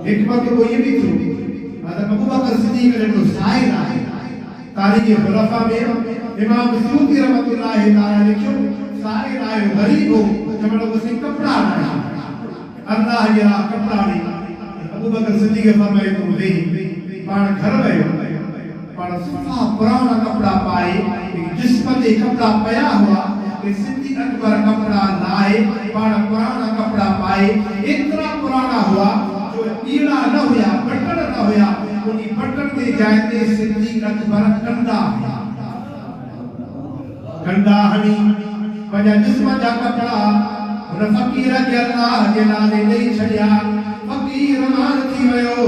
حکمت وہ یہ بھی تھی حضرت ابو بکر صدیق نے جو سائل آئے تاریخ خلفاء میں امام سیوطی رحمت اللہ تعالی لکھو سائل آئے غریب ہو جب لوگ اسے کپڑا لایا اللہ یہ کپڑا نہیں ابو بکر صدیق فرمائے تم لے پان گھر گئے پان صفا پرانا کپڑا پائے جس پر کپڑا پیا ہوا صدیق اکبر کپڑا لائے پان پرانا کپڑا پائے اتنا پرانا ہوا جو ایڑا نہ ہویا بٹن نہ ہویا انہی بٹن دے جائے صدیق اکبر کنڈا ہنی پنجا جسم جا کپڑا ان فقیر کے اللہ جلالے نہیں چھڑیا فقیر مان تھی ویو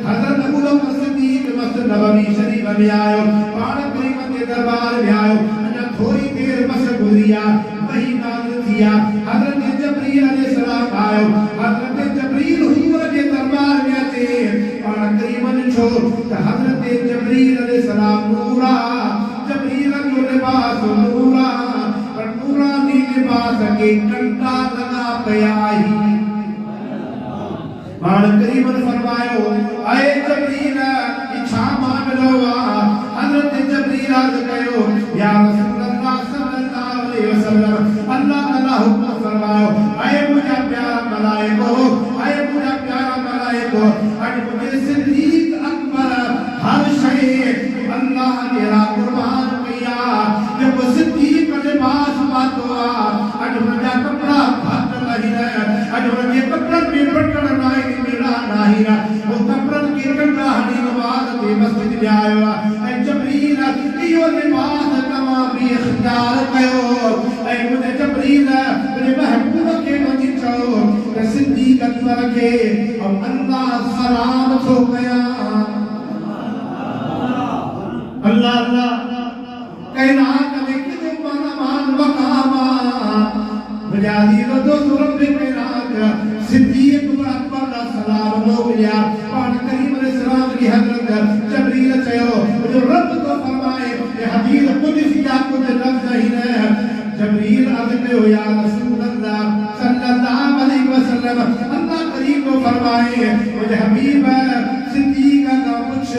حضرت ابو بکر صدیق مسجد نبوی شریف میں آئے پان کریم کے دربار میں آئے انہا تھوڑی دیر بس گزریا وہی نازل تھیا حضرت جبریل علیہ السلام آئے حضرت جبریل حضور کے دربار میں آتے پان کریم نے چھوڑ کہ حضرت جبریل علیہ السلام نورا جبریل جو لباس نورا پر نورانی لباس کے کنٹا لگا پیائی پان کریم نے فرمایا اے جبریل اچھا مان لوا حضرت جبریل عرض کہو یا رسول اللہ صلی اللہ علیہ وسلم اللہ تعالی حکم فرماؤ اے مجھے پیارا ملائکو اے مجھے پیارا ملائکو اے مجھے صدیق اکبر ہر شے اللہ نے را قربان کیا جب صدیق لباس باتوا اے مجھے کپڑا بھت نہیں ہے اے مجھے کپڑا بھی بٹن نہیں میرا نہیں وہ کپڑا کی کنڈا ہنی نماز دے مسجد میں آیا اے جبریل یہ لباس کما بھی اختیار کیو اے مجھے جبریل میرے محبوب کے مجھے چاہو کہ صدیق اکبر کے اب اللہ سلام چھو گیا اللہ اللہ کائنات میں کتنے پانامان مقاما بجادی ردو سرم بے کائنات صدیق اکبر کا سلام ہو گیا پان کریم علیہ السلام کی حضرت جبریل چاہو جو رب کو فرمائے یہ حدیث قدسیہ کو جو لفظ ہی ہے جبریل عظم ہو یا رسول اللہ صلی اللہ علیہ وسلم اللہ کریم کو فرمائے مجھے حبیب صدیق کا کچھ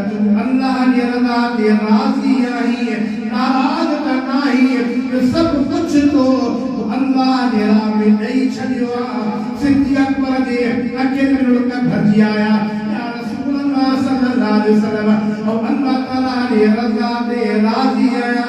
تم اللہ نے رضا کے راضی آئی ناراض کرنا ہی سب کچھ تو اللہ نے راہ میں نہیں چھڑیا صدیق اکبر نے اکیل میں لڑ کر گھر جی آیا یا رسول اللہ صلی اللہ علیہ وسلم اور اللہ تعالیٰ نے رضا دے راضی آیا